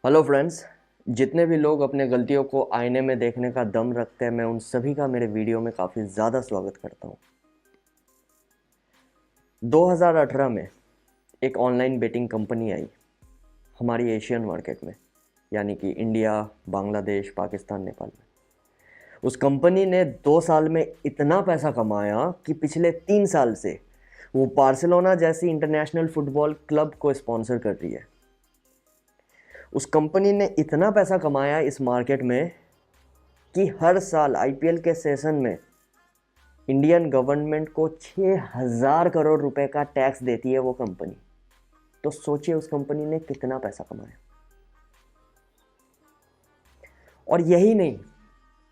Hello friends. जितने भी लोग अपने गलतियों को आईने में देखने का दम रखते हैं, मैं उन सभी का मेरे वीडियो में काफ़ी ज़्यादा स्वागत करता हूं। 2018 में एक ऑनलाइन बेटिंग कंपनी आई हमारी एशियन मार्केट में, यानी कि इंडिया, बांग्लादेश, पाकिस्तान, नेपाल में। उस कंपनी ने 2 साल में इतना पैसा कमाया कि पिछले 3 साल से वो बार्सिलोना जैसी इंटरनेशनल फुटबॉल क्लब को स्पॉन्सर कर रही है। उस कंपनी ने इतना पैसा कमाया इस मार्केट में कि हर साल आईपीएल के सेशन में इंडियन गवर्नमेंट को 6,000 करोड़ रुपए का टैक्स देती है वो कंपनी। तो सोचिए उस कंपनी ने कितना पैसा कमाया। और यही नहीं,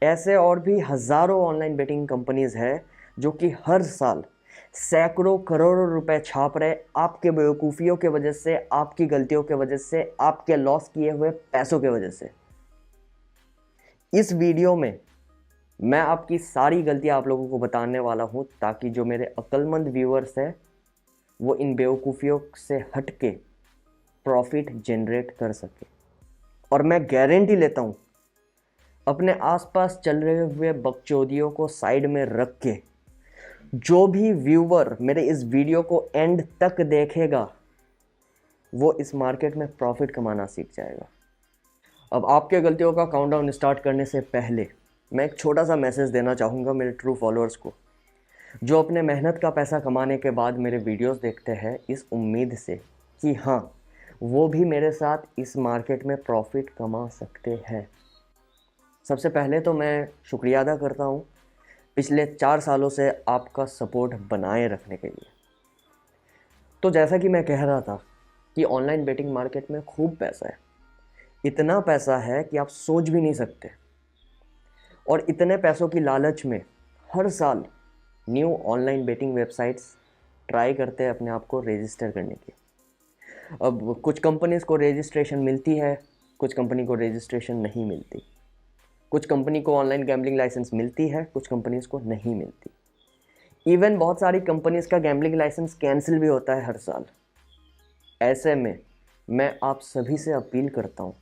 ऐसे और भी हजारों ऑनलाइन बेटिंग कंपनीज है जो कि हर साल सैकड़ों करोड़ों रुपए छाप रहे आपके बेवकूफ़ियों के वजह से, आपकी गलतियों के वजह से, आपके लॉस किए हुए पैसों के वजह से। इस वीडियो में मैं आपकी सारी गलतियां आप लोगों को बताने वाला हूं, ताकि जो मेरे अक्लमंद व्यूअर्स हैं वो इन बेवकूफ़ियों से हट के प्रॉफिट जनरेट कर सके। और मैं गारंटी लेता हूं, अपने आसपास चल रहे हुए बकचोदियों को साइड में रख के जो भी व्यूअर मेरे इस वीडियो को एंड तक देखेगा वो इस मार्केट में प्रॉफिट कमाना सीख जाएगा। अब आपके गलतियों का काउंटडाउन स्टार्ट करने से पहले मैं एक छोटा सा मैसेज देना चाहूँगा मेरे ट्रू फॉलोअर्स को, जो अपने मेहनत का पैसा कमाने के बाद मेरे वीडियोस देखते हैं इस उम्मीद से कि हाँ, वो भी मेरे साथ इस मार्केट में प्रॉफिट कमा सकते हैं। सबसे पहले तो मैं शुक्रिया अदा करता हूँ पिछले 4 सालों से आपका सपोर्ट बनाए रखने के लिए। तो जैसा कि मैं कह रहा था कि ऑनलाइन बेटिंग मार्केट में खूब पैसा है। इतना पैसा है कि आप सोच भी नहीं सकते। और इतने पैसों की लालच में हर साल new online betting websites try करते हैं अपने आप को रजिस्टर करने की। अब कुछ कंपनीज को रजिस्ट्रेशन मिलती है, कुछ कंपनी को रजिस्ट्रेशन नहीं मिलती। कुछ कंपनी को ऑनलाइन गैम्बलिंग लाइसेंस मिलती है, कुछ कंपनीज को नहीं मिलती। इवन बहुत सारी कंपनीज का गैम्बलिंग लाइसेंस कैंसिल भी होता है हर साल। ऐसे में मैं आप सभी से अपील करता हूँ,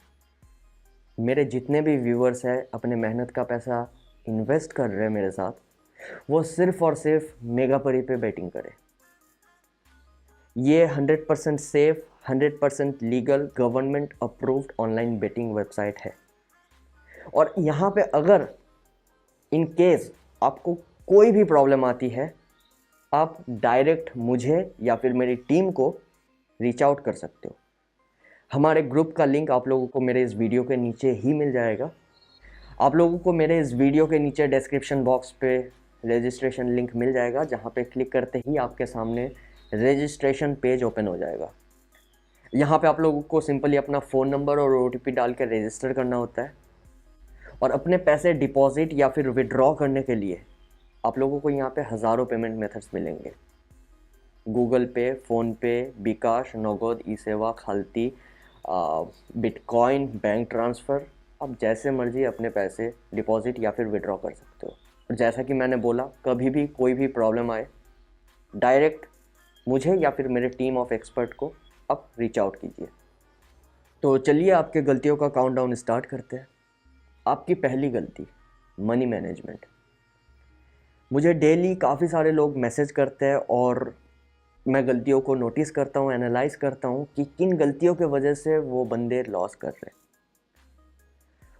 मेरे जितने भी व्यूअर्स हैं अपने मेहनत का पैसा इन्वेस्ट कर रहे हैं मेरे साथ, वो सिर्फ और सिर्फ मेगापरी पे बेटिंग करें। ये 100% safe, 100% legal, government approved online betting website है। और यहाँ पे अगर इन केस आपको कोई भी प्रॉब्लम आती है, आप डायरेक्ट मुझे या फिर मेरी टीम को रीच आउट कर सकते हो। हमारे ग्रुप का लिंक आप लोगों को मेरे इस वीडियो के नीचे ही मिल जाएगा। आप लोगों को मेरे इस वीडियो के नीचे डिस्क्रिप्शन बॉक्स पे रजिस्ट्रेशन लिंक मिल जाएगा, जहाँ पे क्लिक करते ही आपके सामने रजिस्ट्रेशन पेज ओपन हो जाएगा। यहाँ पे आप लोगों को सिंपली अपना फ़ोन नंबर और ओटीपी डाल के रजिस्टर करना होता है। और अपने पैसे डिपॉजिट या फिर विड्रॉ करने के लिए आप लोगों को यहाँ पे हज़ारों पेमेंट मेथड्स मिलेंगे। गूगल पे, फ़ोनपे, बिकाश, नगद, ई सेवा, खालती, बिटकॉइन, बैंक ट्रांसफ़र, आप जैसे मर्जी अपने पैसे डिपॉजिट या फिर विड्रॉ कर सकते हो। और जैसा कि मैंने बोला, कभी भी कोई भी प्रॉब्लम आए, डायरेक्ट मुझे या फिर मेरे टीम ऑफ एक्सपर्ट को आप रीच आउट कीजिए। तो चलिए आपके गलतियों का काउंटडाउन स्टार्ट करते हैं। आपकी पहली गलती, मनी मैनेजमेंट। मुझे डेली काफ़ी सारे लोग मैसेज करते हैं और मैं गलतियों को नोटिस करता हूँ, एनालाइज करता हूँ कि किन गलतियों के वजह से वो बंदे लॉस कर रहे हैं।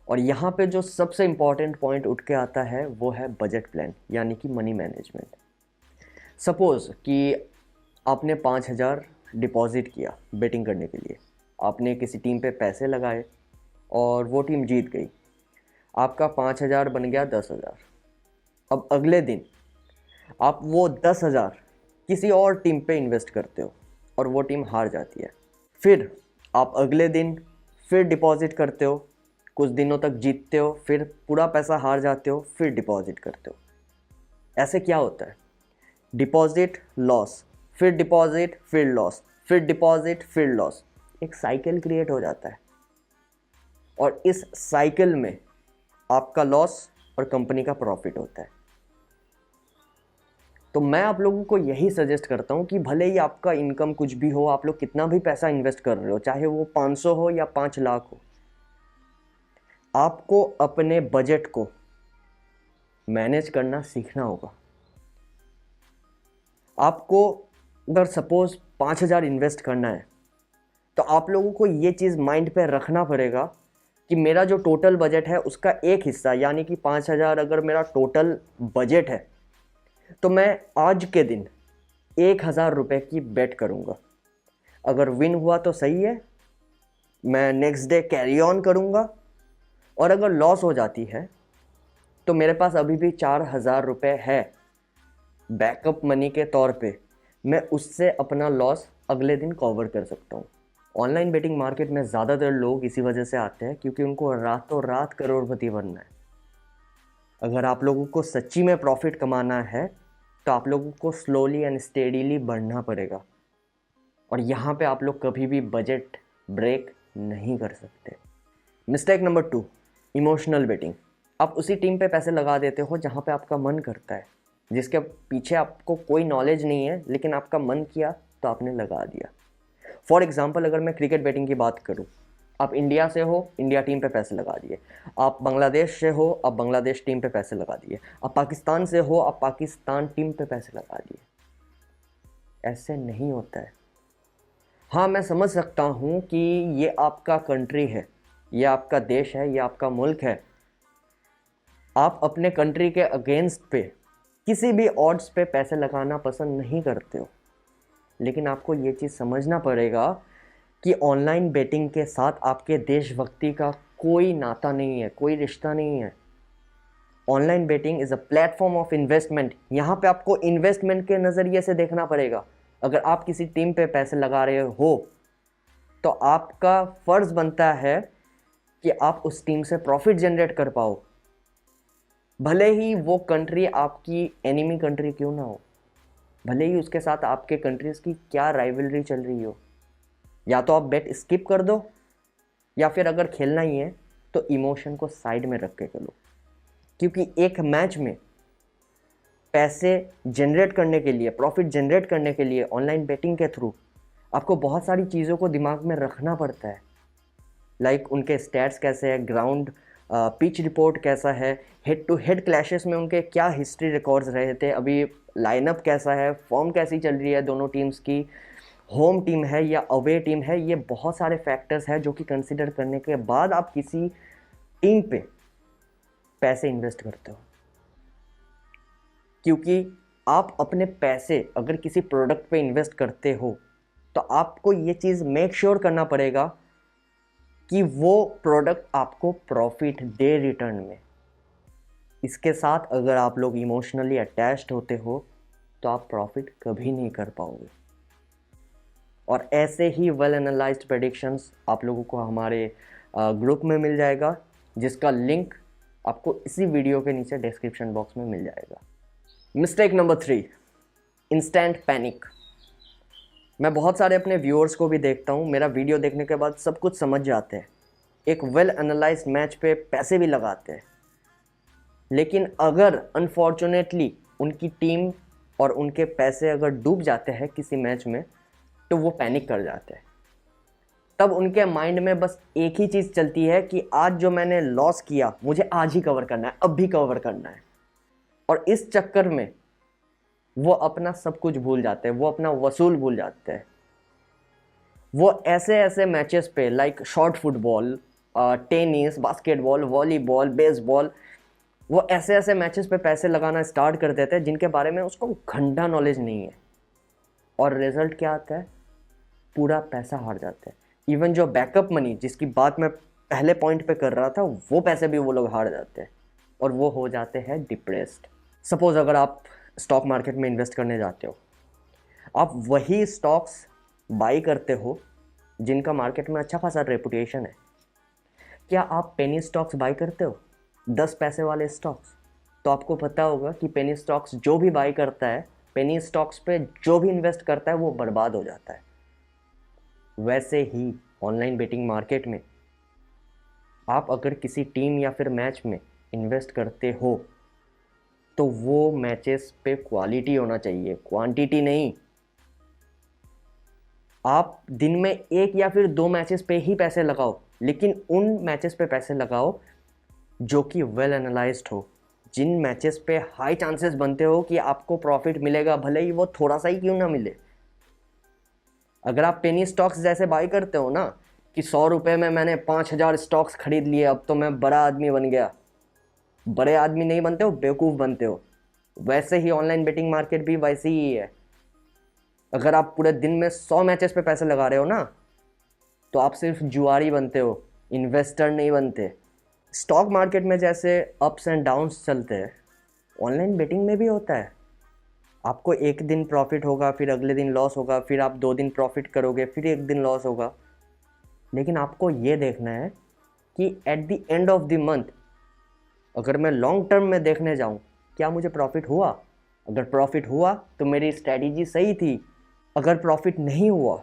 और यहाँ पे जो सबसे इम्पॉर्टेंट पॉइंट उठ के आता है वो है बजट प्लान, यानी कि मनी मैनेजमेंट। सपोज़ कि आपने 5,000 डिपॉजिट किया बेटिंग करने के लिए, आपने किसी टीम पे पैसे लगाए और वो टीम जीत गई, आपका 5,000 बन गया 10,000। अब अगले दिन आप वो 10,000 किसी और टीम पे इन्वेस्ट करते हो और वो टीम हार जाती है। फिर आप अगले दिन फिर डिपॉजिट करते हो, कुछ दिनों तक जीतते हो, फिर पूरा पैसा हार जाते हो, फिर डिपॉजिट करते हो। ऐसे क्या होता है? डिपॉजिट लॉस, फिर डिपॉजिट, फिर लॉस, फिर डिपॉजिट, फिर लॉस। एक साइकिल क्रिएट हो जाता है और इस साइकिल में आपका लॉस और कंपनी का प्रॉफिट होता है। तो मैं आप लोगों को यही सजेस्ट करता हूँ कि भले ही आपका इनकम कुछ भी हो, आप लोग कितना भी पैसा इन्वेस्ट कर रहे हो, चाहे वो 500 हो या 5 लाख हो, आपको अपने बजट को मैनेज करना सीखना होगा। आपको अगर सपोज 5,000 इन्वेस्ट करना है तो आप लोगों को ये चीज़ माइंड पे रखना पड़ेगा कि मेरा जो टोटल बजट है उसका एक हिस्सा, यानी कि 5,000 अगर मेरा टोटल बजट है तो मैं आज के दिन 1,000 रुपये की बेट करूँगा। अगर विन हुआ तो सही है, मैं नेक्स्ट डे कैरी ऑन करूँगा, और अगर लॉस हो जाती है तो मेरे पास अभी भी 4,000 रुपये है बैकअप मनी के तौर पे, मैं उससे अपना लॉस अगले दिन कवर कर सकता हूँ। ऑनलाइन बेटिंग मार्केट में ज़्यादातर लोग इसी वजह से आते हैं क्योंकि उनको रातों रात करोड़पति बनना है। अगर आप लोगों को सच्ची में प्रॉफिट कमाना है तो आप लोगों को स्लोली एंड स्टेडीली बढ़ना पड़ेगा, और यहाँ पे आप लोग कभी भी बजट ब्रेक नहीं कर सकते। Mistake number 2, emotional betting. आप उसी टीम पे पैसे लगा देते हो जहाँ पे आपका मन करता है, जिसके पीछे आपको कोई नॉलेज नहीं है, लेकिन आपका मन किया तो आपने लगा दिया। फॉर एग्जाम्पल, अगर मैं क्रिकेट बैटिंग की बात करूँ, आप इंडिया से हो, इंडिया टीम पे पैसे लगा दिए। आप बांग्लादेश से हो, आप बांग्लादेश टीम पे पैसे लगा दिए। आप पाकिस्तान से हो, आप पाकिस्तान टीम पे पैसे लगा दिए। ऐसे नहीं होता है। हाँ, मैं समझ सकता हूँ कि ये आपका कंट्री है, ये आपका देश है, ये आपका मुल्क है। आप अपने कंट्री के अगेंस्ट पे किसी भी ऑड्स पे पैसे लगाना पसंद नहीं करते हो, लेकिन आपको ये चीज़ समझना पड़ेगा कि ऑनलाइन बेटिंग के साथ आपके देशभक्ति का कोई नाता नहीं है, कोई रिश्ता नहीं है। Online betting is a platform of investment. यहाँ पे आपको इन्वेस्टमेंट के नज़रिए से देखना पड़ेगा। अगर आप किसी टीम पे पैसे लगा रहे हो तो आपका फ़र्ज़ बनता है कि आप उस टीम से प्रॉफिट जनरेट कर पाओ, भले ही वो कंट्री आपकी एनिमी कंट्री क्यों ना हो, भले ही उसके साथ आपके कंट्रीज़ की क्या राइवलरी चल रही हो। या तो आप बेट स्किप कर दो, या फिर अगर खेलना ही है तो इमोशन को साइड में रख के खेलो, क्योंकि एक मैच में पैसे जनरेट करने के लिए, प्रॉफिट जनरेट करने के लिए ऑनलाइन बेटिंग के थ्रू आपको बहुत सारी चीज़ों को दिमाग में रखना पड़ता है। लाइक उनके स्टैट्स कैसे है, ग्राउंड पिच रिपोर्ट कैसा है, हेड टू हेड क्लैशेस में उनके क्या हिस्ट्री रिकॉर्ड्स रहे थे, अभी लाइनअप कैसा है, फॉर्म कैसी चल रही है दोनों टीम्स की, होम टीम है या अवे टीम है। ये बहुत सारे फैक्टर्स हैं जो कि कंसिडर करने के बाद आप किसी टीम पे पैसे इन्वेस्ट करते हो, क्योंकि आप अपने पैसे अगर किसी प्रोडक्ट पे इन्वेस्ट करते हो तो आपको ये चीज़ मेक श्योर करना पड़ेगा कि वो प्रोडक्ट आपको प्रॉफिट दे रिटर्न में। इसके साथ अगर आप लोग इमोशनली अटैच्ड होते हो तो आप प्रॉफिट कभी नहीं कर पाओगे। और ऐसे ही वेल एनालाइज्ड प्रेडिक्शंस आप लोगों को हमारे ग्रुप में मिल जाएगा, जिसका लिंक आपको इसी वीडियो के नीचे डिस्क्रिप्शन बॉक्स में मिल जाएगा। Mistake number 3, instant panic. मैं बहुत सारे अपने व्यूअर्स को भी देखता हूँ, मेरा वीडियो देखने के बाद सब कुछ समझ जाते हैं, एक वेल एनालाइज्ड मैच पे पैसे भी लगाते हैं, लेकिन अगर अनफॉर्चुनेटली उनकी टीम और उनके पैसे अगर डूब जाते हैं किसी मैच में तो वो पैनिक कर जाते हैं। तब उनके माइंड में बस एक ही चीज़ चलती है कि आज जो मैंने लॉस किया मुझे आज ही कवर करना है, अब भी कवर करना है। और इस चक्कर में वो अपना सब कुछ भूल जाते हैं, वो अपना वसूल भूल जाते हैं। वो ऐसे ऐसे मैचेस पे like short football, tennis, basketball, volleyball, baseball, वो ऐसे ऐसे मैचेस पे पैसे लगाना स्टार्ट कर देते हैं जिनके बारे में उसको घंटा नॉलेज नहीं है, और रिजल्ट क्या आता है, पूरा पैसा हार जाता है। इवन जो बैकअप मनी जिसकी बात मैं पहले पॉइंट पे कर रहा था, वो पैसे भी वो लोग हार जाते हैं और वो हो जाते हैं डिप्रेस्ड। सपोज अगर आप स्टॉक मार्केट में इन्वेस्ट करने जाते हो, आप वही स्टॉक्स बाई करते हो जिनका मार्केट में अच्छा खासा रेपुटेशन है। क्या आप पेनी स्टॉक्स बाई करते हो, 10 पैसे वाले स्टॉक्स? तो आपको पता होगा कि पेनी स्टॉक्स जो भी बाई करता है, पेनी स्टॉक्स पे जो भी इन्वेस्ट करता है वो बर्बाद हो जाता है। वैसे ही ऑनलाइन बेटिंग मार्केट में आप अगर किसी टीम या फिर मैच में इन्वेस्ट करते हो तो वो मैचेस पे क्वालिटी होना चाहिए, क्वांटिटी नहीं। आप दिन में 1 या फिर 2 मैचेस पे ही पैसे लगाओ, लेकिन उन मैचेस पे पैसे लगाओ जो कि वेल एनालाइज्ड हो, जिन मैचेस पे हाई चांसेस बनते हो कि आपको प्रॉफिट मिलेगा, भले ही वो थोड़ा सा ही क्यों ना मिले। अगर आप पेनी स्टॉक्स जैसे बाई करते हो ना कि 100 रुपये में मैंने 5,000 स्टॉक्स खरीद लिए, अब तो मैं बड़ा आदमी बन गया, बड़े आदमी नहीं बनते हो, बेवकूफ़ बनते हो। वैसे ही ऑनलाइन बेटिंग मार्केट भी वैसे ही है। अगर आप पूरे दिन में 100 मैचेस पे पैसे लगा रहे हो ना, तो आप सिर्फ जुआरी बनते हो, इन्वेस्टर नहीं बनते। स्टॉक मार्केट में जैसे अप्स एंड डाउन्स चलते हैं, ऑनलाइन बेटिंग में भी होता है। आपको एक दिन प्रॉफिट होगा, फिर अगले दिन लॉस होगा, फिर आप 2 दिन प्रॉफिट करोगे, फिर एक दिन लॉस होगा। लेकिन आपको ये देखना है कि at the end of the month, अगर मैं लॉन्ग टर्म में देखने जाऊं, क्या मुझे प्रॉफिट हुआ? अगर प्रॉफिट हुआ तो मेरी स्ट्रैटेजी सही थी। अगर प्रॉफिट नहीं हुआ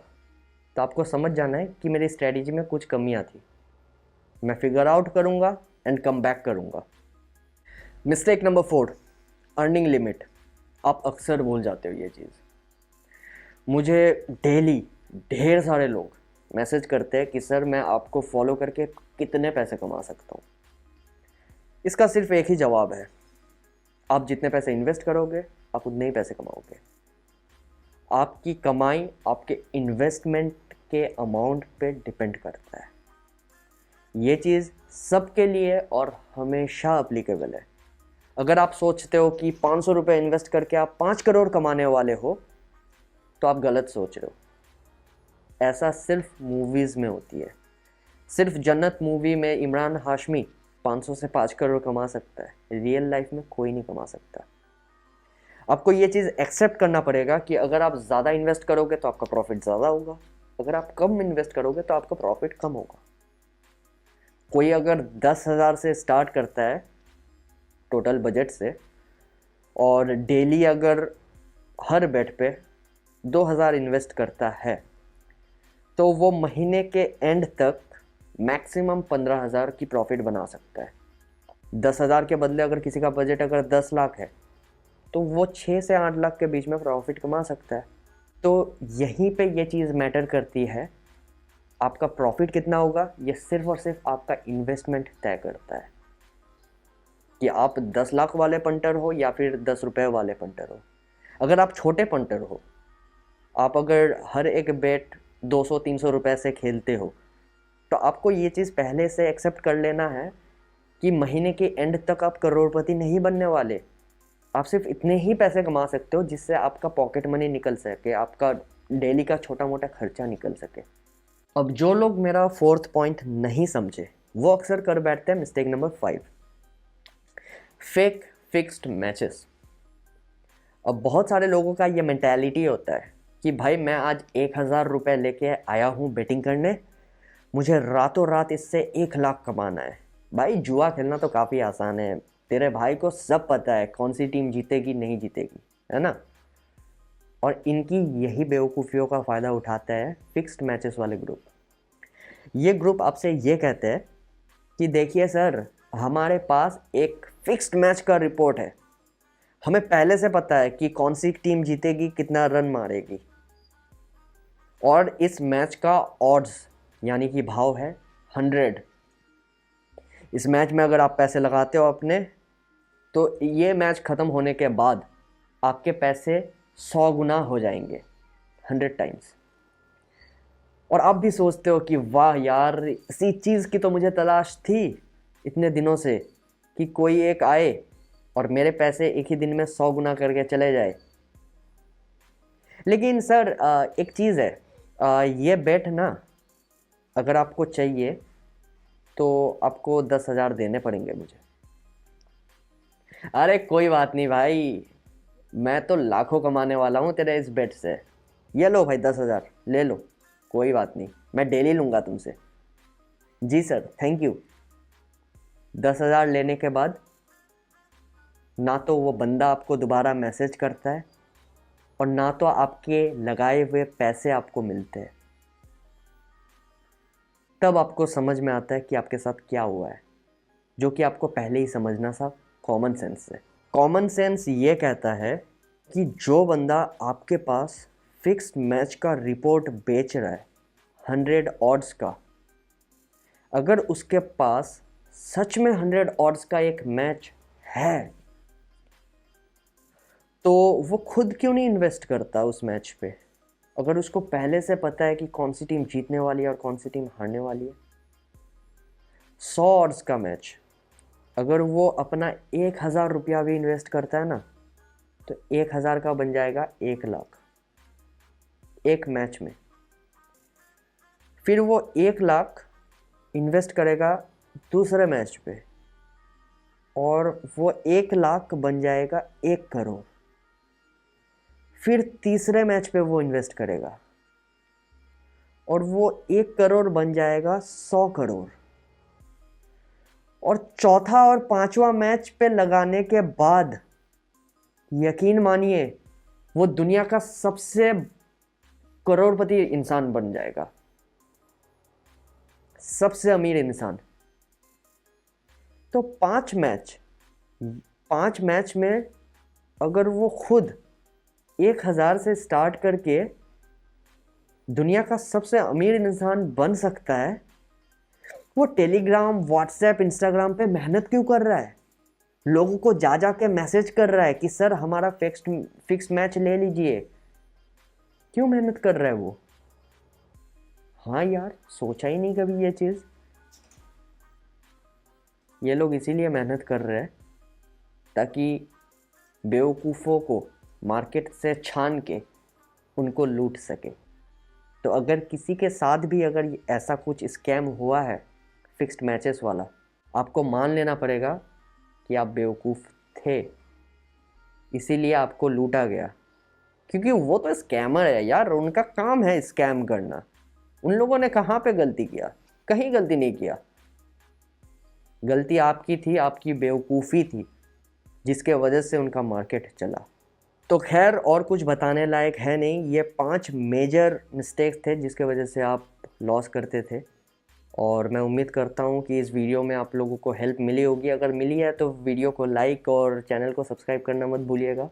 तो आपको समझ जाना है कि मेरी स्ट्रैटेजी में कुछ कमियां थी। मैं फिगर आउट करूंगा एंड कम बैक करूंगा। Mistake number 4, earning limit. आप अक्सर भूल जाते हो ये चीज़। मुझे डेली ढेर सारे लोग मैसेज करते हैं कि सर मैं आपको फॉलो करके कितने पैसे कमा सकता हूँ। इसका सिर्फ एक ही जवाब है, आप जितने पैसे इन्वेस्ट करोगे आप उतने ही पैसे कमाओगे। आपकी कमाई आपके इन्वेस्टमेंट के अमाउंट पे डिपेंड करता है। ये चीज़ सबके लिए और हमेशा अप्लीकेबल है। अगर आप सोचते हो कि 500 रुपये इन्वेस्ट करके आप 5 करोड़ कमाने वाले हो, तो आप गलत सोच रहे हो। ऐसा सिर्फ मूवीज़ में होती है। सिर्फ जन्नत मूवी में इमरान हाशमी 500 से 5 करोड़ कमा सकता है, रियल लाइफ में कोई नहीं कमा सकता। आपको ये चीज़ एक्सेप्ट करना पड़ेगा कि अगर आप ज़्यादा इन्वेस्ट करोगे तो आपका प्रॉफिट ज़्यादा होगा, अगर आप कम इन्वेस्ट करोगे तो आपका प्रॉफिट कम होगा। कोई अगर 10,000 से स्टार्ट करता है टोटल बजट से, और डेली अगर हर बेट पे 2,000 इन्वेस्ट करता है, तो वो महीने के एंड तक मैक्सिमम 15,000 की प्रॉफिट बना सकता है। 10,000 के बदले अगर किसी का बजट अगर 10 लाख है, तो वो 6 से 8 लाख के बीच में प्रॉफिट कमा सकता है। तो यहीं पे ये चीज़ मैटर करती है, आपका प्रॉफिट कितना होगा ये सिर्फ और सिर्फ आपका इन्वेस्टमेंट तय करता है कि आप 10 लाख वाले पंटर हो या फिर 10 रुपये वाले पंटर हो। अगर आप छोटे पंटर हो, आप अगर हर एक बेट 200-300 रुपये से खेलते हो, तो आपको ये चीज़ पहले से एक्सेप्ट कर लेना है कि महीने के एंड तक आप करोड़पति नहीं बनने वाले। आप सिर्फ इतने ही पैसे कमा सकते हो जिससे आपका पॉकेट मनी निकल सके, आपका डेली का छोटा मोटा खर्चा निकल सके। अब जो लोग मेरा 4th पॉइंट नहीं समझे, वो अक्सर कर बैठते हैं mistake number 5, fake fixed matches. अब बहुत सारे लोगों का ये मेंटालिटी होता है कि भाई मैं आज 1,000 रुपये लेके आया हूँ बेटिंग करने, मुझे रातों रात इससे 1 लाख कमाना है। भाई जुआ खेलना तो काफ़ी आसान है, तेरे भाई को सब पता है कौन सी टीम जीतेगी नहीं जीतेगी, है ना। और इनकी यही बेवकूफ़ियों का फ़ायदा उठाता है फिक्स्ड मैचेस वाले ग्रुप। ये ग्रुप आपसे ये कहते हैं कि देखिए सर, हमारे पास एक फिक्स्ड मैच का रिपोर्ट है, हमें पहले से पता है कि कौन सी टीम जीतेगी, कितना रन मारेगी, और इस मैच का ऑड्स यानी कि भाव है 100। इस मैच में अगर आप पैसे लगाते हो अपने, तो ये मैच ख़त्म होने के बाद आपके पैसे 100 गुना हो जाएंगे, 100 टाइम्स। और आप भी सोचते हो कि वाह यार, इसी चीज़ की तो मुझे तलाश थी इतने दिनों से, कि कोई एक आए और मेरे पैसे एक ही दिन में 100 गुना करके चले जाए। लेकिन सर एक चीज़ है, ये बेट ना अगर आपको चाहिए तो आपको 10,000 देने पड़ेंगे मुझे। अरे कोई बात नहीं भाई, मैं तो लाखों कमाने वाला हूँ तेरे इस बेट से। ये लो भाई 10,000 ले लो, कोई बात नहीं, मैं डेली लूँगा तुमसे। जी सर, थैंक यू। 10,000 लेने के बाद ना तो वो बंदा आपको दोबारा मैसेज करता है, और ना तो आपके लगाए हुए पैसे आपको मिलते हैं। तब आपको समझ में आता है कि आपके साथ क्या हुआ है, जो कि आपको पहले ही समझना था कॉमन सेंस से। कॉमन सेंस ये कहता है कि जो बंदा आपके पास फिक्स्ड मैच का रिपोर्ट बेच रहा है 100 ऑड्स का, अगर उसके पास सच में 100 odds का एक मैच है, तो वो खुद क्यों नहीं इन्वेस्ट करता उस मैच पे, अगर उसको पहले से पता है कि कौन सी टीम जीतने वाली है और कौन सी टीम हारने वाली है। 100 odds का मैच, अगर वो अपना 1000 रुपया भी इन्वेस्ट करता है ना, तो 1000 का बन जाएगा 1 लाख एक मैच में। फिर वो 1 लाख इन्वेस्ट करेगा दूसरे मैच पे, और वो 1 लाख बन जाएगा 1 करोड़। फिर तीसरे मैच पे वो इन्वेस्ट करेगा और वो 1 करोड़ बन जाएगा 100 करोड़। और चौथा और पांचवा मैच पे लगाने के बाद यकीन मानिए वो दुनिया का सबसे करोड़पति इंसान बन जाएगा, सबसे अमीर इंसान। तो 5 मैच में अगर वो खुद 1000 से स्टार्ट करके दुनिया का सबसे अमीर इंसान बन सकता है, वो टेलीग्राम, व्हाट्सएप, इंस्टाग्राम पे मेहनत क्यों कर रहा है? लोगों को जा जा के मैसेज कर रहा है कि सर हमारा फिक्स मैच ले लीजिए। क्यों मेहनत कर रहा है वो? हाँ यार, सोचा ही नहीं कभी ये चीज़। ये लोग इसीलिए मेहनत कर रहे हैं ताकि बेवकूफ़ों को मार्केट से छान के उनको लूट सके। तो अगर किसी के साथ भी अगर ऐसा कुछ स्कैम हुआ है फिक्स्ड मैचेस वाला, आपको मान लेना पड़ेगा कि आप बेवकूफ़ थे, इसीलिए आपको लूटा गया। क्योंकि वो तो स्कैमर है यार, उनका काम है स्कैम करना। उन लोगों ने कहाँ पे गलती किया? कहीं गलती नहीं किया। गलती आपकी थी, आपकी बेवकूफ़ी थी, जिसके वजह से उनका मार्केट चला। तो खैर, और कुछ बताने लायक है नहीं। ये 5 मेजर मिस्टेक्स थे जिसके वजह से आप लॉस करते थे। और मैं उम्मीद करता हूँ कि इस वीडियो में आप लोगों को हेल्प मिली होगी। अगर मिली है तो वीडियो को लाइक और चैनल को सब्सक्राइब करना मत भूलिएगा।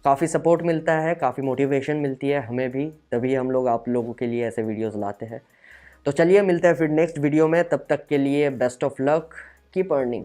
काफ़ी सपोर्ट मिलता है, काफ़ी मोटिवेशन मिलती है हमें भी, तभी हम लोग आप लोगों के लिए ऐसे वीडियोज़ लाते हैं। तो चलिए मिलते हैं फिर नेक्स्ट वीडियो में। तब तक के लिए best of luck, keep earning.